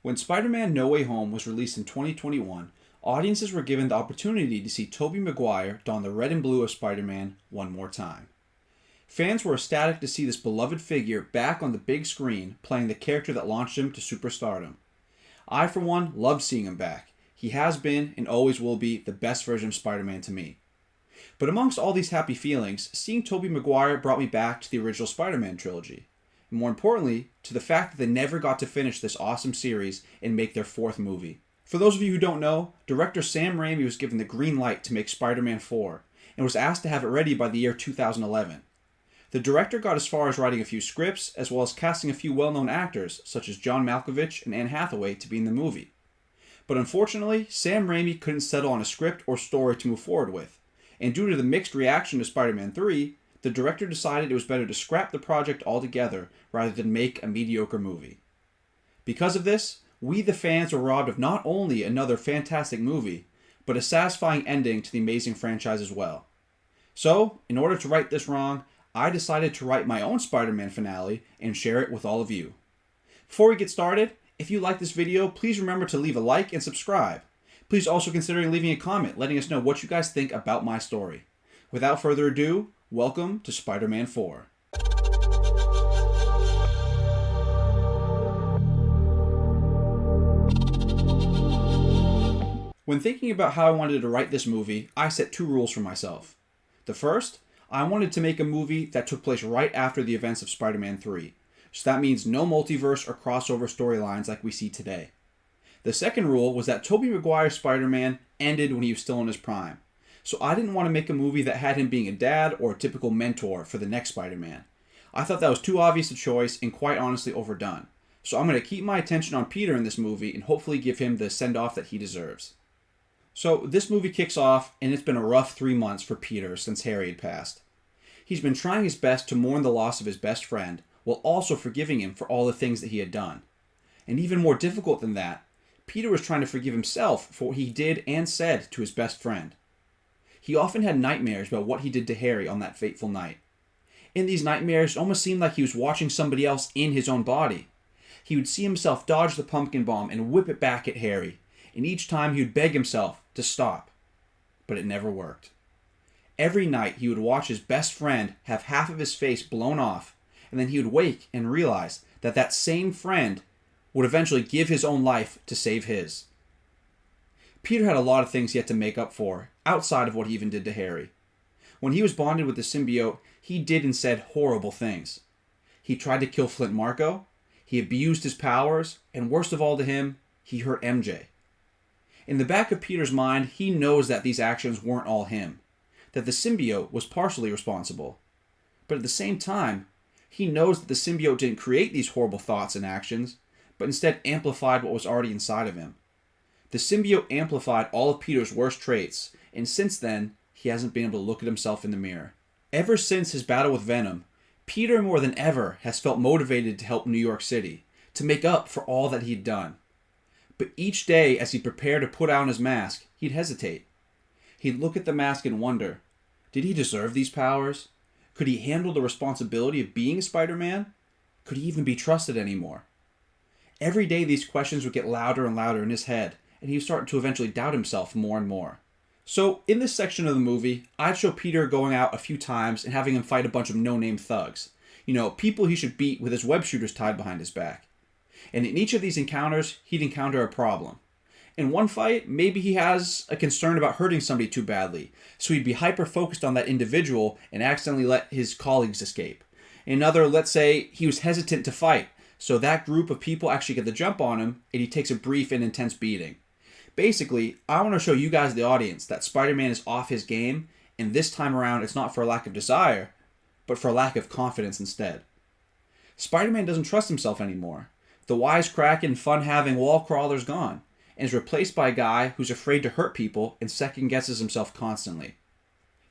When Spider-Man No Way Home was released in 2021, audiences were given the opportunity to see Tobey Maguire don the red and blue of Spider-Man one more time. Fans were ecstatic to see this beloved figure back on the big screen playing the character that launched him to superstardom. I, for one, loved seeing him back. He has been, and always will be, the best version of Spider-Man to me. But amongst all these happy feelings, seeing Tobey Maguire brought me back to the original Spider-Man trilogy. And more importantly, to the fact that they never got to finish this awesome series and make their fourth movie. For those of you who don't know, director Sam Raimi was given the green light to make Spider-Man 4, and was asked to have it ready by the year 2011. The director got as far as writing a few scripts, as well as casting a few well-known actors, such as John Malkovich and Anne Hathaway, to be in the movie. But unfortunately, Sam Raimi couldn't settle on a script or story to move forward with, and due to the mixed reaction to Spider-Man 3, the director decided it was better to scrap the project altogether rather than make a mediocre movie. Because of this, we the fans were robbed of not only another fantastic movie, but a satisfying ending to the amazing franchise as well. So, in order to right this wrong, I decided to write my own Spider-Man finale and share it with all of you. Before we get started, if you like this video, please remember to leave a like and subscribe. Please also consider leaving a comment letting us know what you guys think about my story. Without further ado, welcome to Spider-Man 4. When thinking about how I wanted to write this movie, I set two rules for myself. The first, I wanted to make a movie that took place right after the events of Spider-Man 3. So that means no multiverse or crossover storylines like we see today. The second rule was that Tobey Maguire's Spider-Man ended when he was still in his prime. So I didn't want to make a movie that had him being a dad or a typical mentor for the next Spider-Man. I thought that was too obvious a choice and quite honestly overdone. So I'm going to keep my attention on Peter in this movie and hopefully give him the send-off that he deserves. So this movie kicks off, and it's been a rough 3 months for Peter since Harry had passed. He's been trying his best to mourn the loss of his best friend, while also forgiving him for all the things that he had done. And even more difficult than that, Peter was trying to forgive himself for what he did and said to his best friend. He often had nightmares about what he did to Harry on that fateful night. In these nightmares, it almost seemed like he was watching somebody else in his own body. He would see himself dodge the pumpkin bomb and whip it back at Harry, and each time he would beg himself to stop. But it never worked. Every night he would watch his best friend have half of his face blown off, and then he would wake and realize that that same friend would eventually give his own life to save his. Peter had a lot of things yet to make up for, outside of what he even did to Harry. When he was bonded with the symbiote, he did and said horrible things. He tried to kill Flint Marko, he abused his powers, and worst of all to him, he hurt MJ. In the back of Peter's mind, he knows that these actions weren't all him, that the symbiote was partially responsible. But at the same time, he knows that the symbiote didn't create these horrible thoughts and actions, but instead amplified what was already inside of him. The symbiote amplified all of Peter's worst traits, and since then, he hasn't been able to look at himself in the mirror. Ever since his battle with Venom, Peter more than ever has felt motivated to help New York City, to make up for all that he'd done. But each day as he prepared to put on his mask, he'd hesitate. He'd look at the mask and wonder, did he deserve these powers? Could he handle the responsibility of being Spider-Man? Could he even be trusted anymore? Every day these questions would get louder and louder in his head, and he was starting to eventually doubt himself more and more. So, in this section of the movie, I'd show Peter going out a few times and having him fight a bunch of no-name thugs. People he should beat with his web shooters tied behind his back. And in each of these encounters, he'd encounter a problem. In one fight, maybe he has a concern about hurting somebody too badly, so he'd be hyper-focused on that individual and accidentally let his colleagues escape. In another, let's say, he was hesitant to fight, so that group of people actually get the jump on him, and he takes a brief and intense beating. Basically, I want to show you guys, the audience, that Spider-Man is off his game, and this time around it's not for a lack of desire, but for a lack of confidence instead. Spider-Man doesn't trust himself anymore. The wisecracking, fun-having wall crawler's gone, and is replaced by a guy who's afraid to hurt people and second-guesses himself constantly.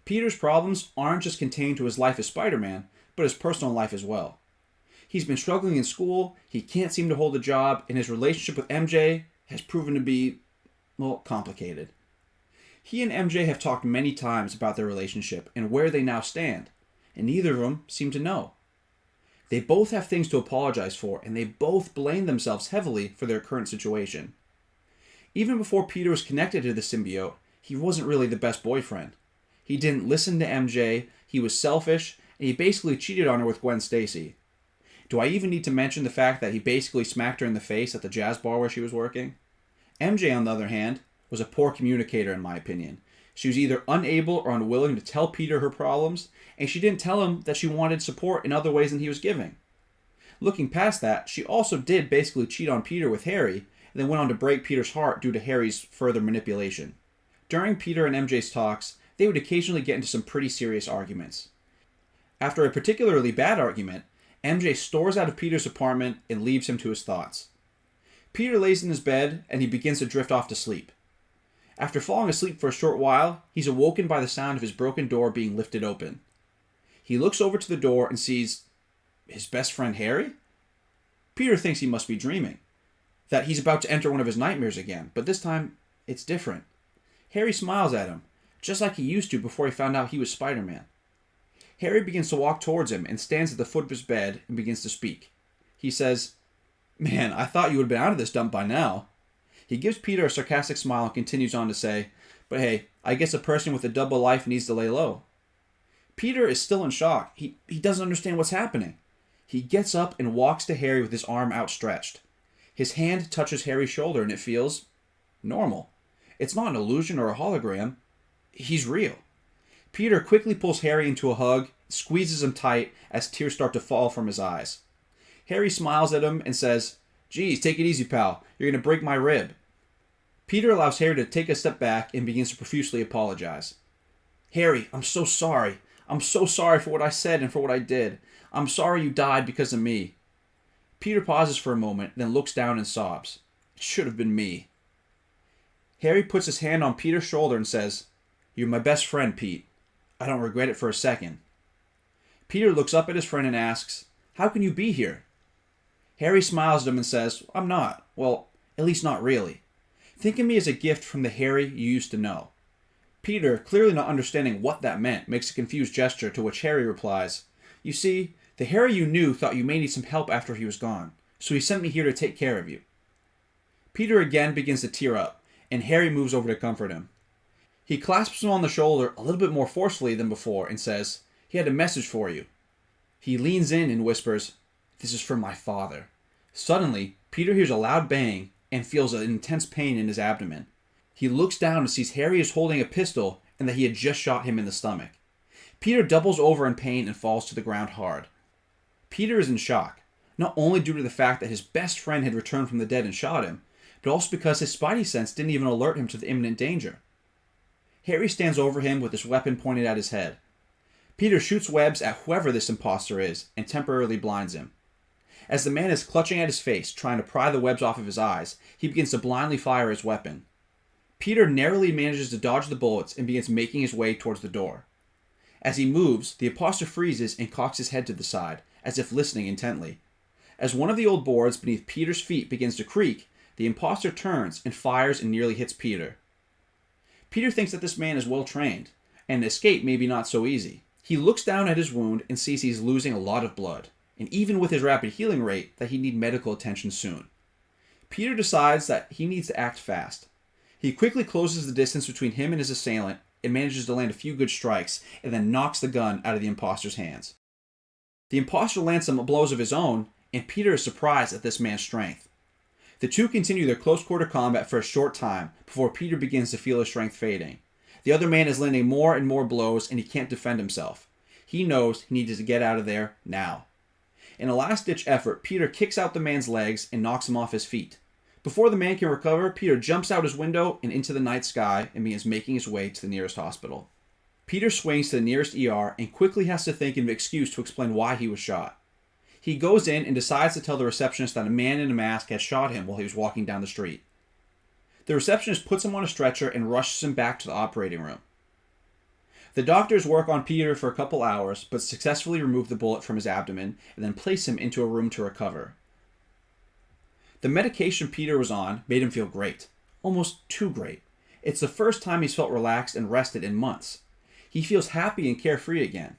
Peter's problems aren't just contained to his life as Spider-Man, but his personal life as well. He's been struggling in school, he can't seem to hold a job, and his relationship with MJ has proven to be, complicated. He and MJ have talked many times about their relationship and where they now stand, and neither of them seem to know. They both have things to apologize for, and they both blame themselves heavily for their current situation. Even before Peter was connected to the symbiote, he wasn't really the best boyfriend. He didn't listen to MJ, he was selfish, and he basically cheated on her with Gwen Stacy. Do I even need to mention the fact that he basically smacked her in the face at the jazz bar where she was working? MJ, on the other hand, was a poor communicator in my opinion. She was either unable or unwilling to tell Peter her problems, and she didn't tell him that she wanted support in other ways than he was giving. Looking past that, she also did basically cheat on Peter with Harry, and then went on to break Peter's heart due to Harry's further manipulation. During Peter and MJ's talks, they would occasionally get into some pretty serious arguments. After a particularly bad argument, MJ storms out of Peter's apartment and leaves him to his thoughts. Peter lays in his bed and he begins to drift off to sleep. After falling asleep for a short while, he's awoken by the sound of his broken door being lifted open. He looks over to the door and sees his best friend Harry? Peter thinks he must be dreaming, that he's about to enter one of his nightmares again, but this time it's different. Harry smiles at him, just like he used to before he found out he was Spider-Man. Harry begins to walk towards him and stands at the foot of his bed and begins to speak. He says, "Man, I thought you would have been out of this dump by now." He gives Peter a sarcastic smile and continues on to say, "But hey, I guess a person with a double life needs to lay low." Peter is still in shock. He doesn't understand what's happening. He gets up and walks to Harry with his arm outstretched. His hand touches Harry's shoulder and it feels normal. It's not an illusion or a hologram. He's real. Peter quickly pulls Harry into a hug, squeezes him tight as tears start to fall from his eyes. Harry smiles at him and says, "Geez, take it easy, pal. You're going to break my rib." Peter allows Harry to take a step back and begins to profusely apologize. "Harry, I'm so sorry. I'm so sorry for what I said and for what I did. I'm sorry you died because of me." Peter pauses for a moment, then looks down and sobs. "It should have been me." Harry puts his hand on Peter's shoulder and says, "You're my best friend, Pete. I don't regret it for a second." Peter looks up at his friend and asks, "How can you be here?" Harry smiles at him and says, "I'm not. Well, at least not really. Think of me as a gift from the Harry you used to know." Peter, clearly not understanding what that meant, makes a confused gesture, to which Harry replies, "You see, the Harry you knew thought you may need some help after he was gone, so he sent me here to take care of you." Peter again begins to tear up, and Harry moves over to comfort him. He clasps him on the shoulder a little bit more forcefully than before and says, "He had a message for you." He leans in and whispers, "This is from my father." Suddenly, Peter hears a loud bang and feels an intense pain in his abdomen. He looks down and sees Harry is holding a pistol and that he had just shot him in the stomach. Peter doubles over in pain and falls to the ground hard. Peter is in shock, not only due to the fact that his best friend had returned from the dead and shot him, but also because his spidey sense didn't even alert him to the imminent danger. Harry stands over him with his weapon pointed at his head. Peter shoots webs at whoever this imposter is and temporarily blinds him. As the man is clutching at his face, trying to pry the webs off of his eyes, he begins to blindly fire his weapon. Peter narrowly manages to dodge the bullets and begins making his way towards the door. As he moves, the imposter freezes and cocks his head to the side, as if listening intently. As one of the old boards beneath Peter's feet begins to creak, the imposter turns and fires and nearly hits Peter. Peter thinks that this man is well trained, and escape may be not so easy. He looks down at his wound and sees he's losing a lot of blood, and even with his rapid healing rate, that he needs medical attention soon. Peter decides that he needs to act fast. He quickly closes the distance between him and his assailant and manages to land a few good strikes, and then knocks the gun out of the imposter's hands. The imposter lands some blows of his own, and Peter is surprised at this man's strength. The two continue their close-quarter combat for a short time before Peter begins to feel his strength fading. The other man is landing more and more blows, and he can't defend himself. He knows he needs to get out of there now. In a last-ditch effort, Peter kicks out the man's legs and knocks him off his feet. Before the man can recover, Peter jumps out his window and into the night sky and begins making his way to the nearest hospital. Peter swings to the nearest ER and quickly has to think of an excuse to explain why he was shot. He goes in and decides to tell the receptionist that a man in a mask had shot him while he was walking down the street. The receptionist puts him on a stretcher and rushes him back to the operating room. The doctors work on Peter for a couple hours, but successfully remove the bullet from his abdomen and then place him into a room to recover. The medication Peter was on made him feel great. Almost too great. It's the first time he's felt relaxed and rested in months. He feels happy and carefree again.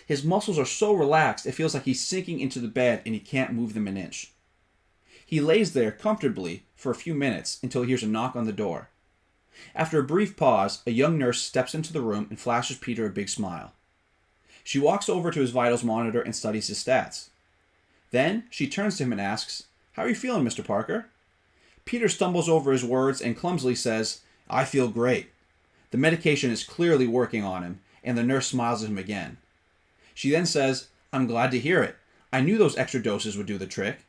His muscles are so relaxed it feels like he's sinking into the bed and he can't move them an inch. He lays there comfortably for a few minutes until he hears a knock on the door. After a brief pause, a young nurse steps into the room and flashes Peter a big smile. She walks over to his vitals monitor and studies his stats. Then she turns to him and asks, "How are you feeling, Mr. Parker?" Peter stumbles over his words and clumsily says, "I feel great." The medication is clearly working on him, and the nurse smiles at him again. She then says, "I'm glad to hear it. I knew those extra doses would do the trick."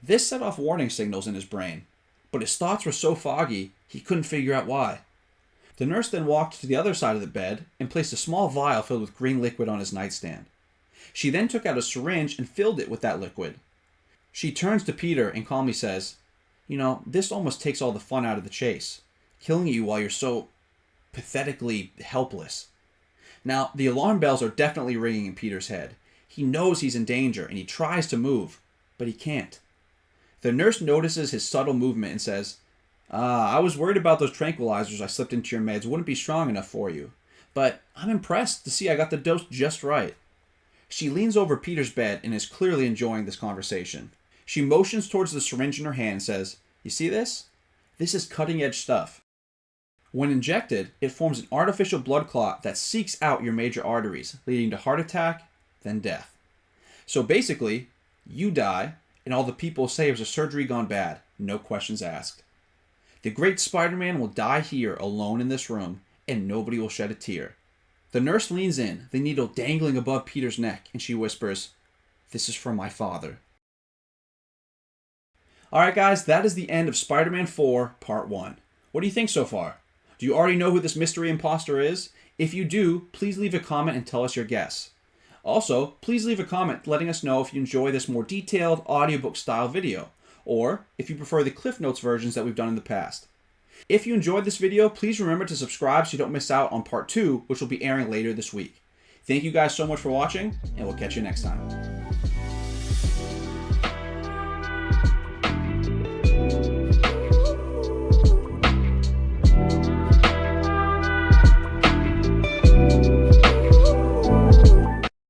This set off warning signals in his brain, but his thoughts were so foggy he couldn't figure out why. The nurse then walked to the other side of the bed and placed a small vial filled with green liquid on his nightstand. She then took out a syringe and filled it with that liquid. She turns to Peter and calmly says, "You know, this almost takes all the fun out of the chase, killing you while you're so pathetically helpless." Now, the alarm bells are definitely ringing in Peter's head. He knows he's in danger and he tries to move, but he can't. The nurse notices his subtle movement and says, I was worried about those tranquilizers I slipped into your meds wouldn't be strong enough for you, but I'm impressed to see I got the dose just right." She leans over Peter's bed and is clearly enjoying this conversation. She motions towards the syringe in her hand and says, "You see this? This is cutting-edge stuff. When injected, it forms an artificial blood clot that seeks out your major arteries, leading to heart attack, then death. So basically, you die, and all the people say it was a surgery gone bad, no questions asked. The great Spider-Man will die here alone in this room, and nobody will shed a tear." The nurse leans in, the needle dangling above Peter's neck, and she whispers, "This is for my father." Alright guys, that is the end of Spider-Man 4 Part 1. What do you think so far? Do you already know who this mystery imposter is? If you do, please leave a comment and tell us your guess. Also, please leave a comment letting us know if you enjoy this more detailed audiobook style video, or if you prefer the Cliff Notes versions that we've done in the past. If you enjoyed this video, please remember to subscribe so you don't miss out on Part 2, which will be airing later this week. Thank you guys so much for watching, and we'll catch you next time.